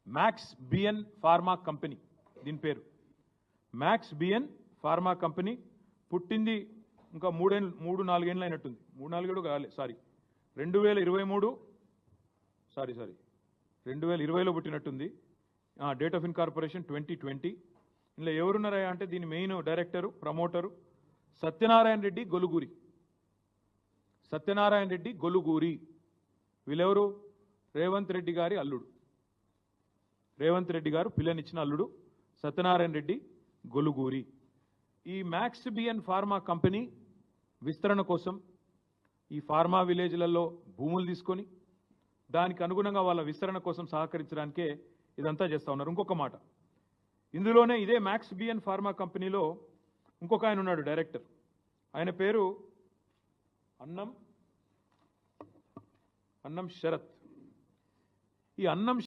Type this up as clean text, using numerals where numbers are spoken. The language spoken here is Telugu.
మ్యాక్స్ బిఎన్ ఫార్మా కంపెనీ, దీని పేరు మ్యాక్స్ బిఎన్ ఫార్మా కంపెనీ. పుట్టింది ఇంకా 3-4 అయినట్టుంది, 3-4 కాలే, సారీ 2020లో పుట్టినట్టుంది. Date of incorporation 2020. ఇందులో ఎవరున్నారా అంటే దీని main director, promoter Satyanarayana Reddy Goluguri. Satyanarayana Reddy Goluguri వీళ్ళెవరు? రేవంత్ రెడ్డి గారి అల్లుడు, రేవంత్ రెడ్డి గారు పిల్లనిచ్చిన అల్లుడు సత్యనారాయణ రెడ్డి గొలుగూరి. ఈ మ్యాక్స్ బిఎన్ ఫార్మా కంపెనీ విస్తరణ కోసం ఈ ఫార్మా విలేజ్లలో భూములు తీసుకొని దానికి అనుగుణంగా వాళ్ళ విస్తరణ కోసం సహకరించడానికే ఇదంతా చేస్తూ ఉన్నారు. ఇంకొక మాట, ఇందులోనే ఇదే మ్యాక్స్ బిఎన్ ఫార్మా కంపెనీలో ఇంకొక ఆయన ఉన్నాడు డైరెక్టర్, ఆయన పేరు అన్నం శరత్. ఈ అన్నం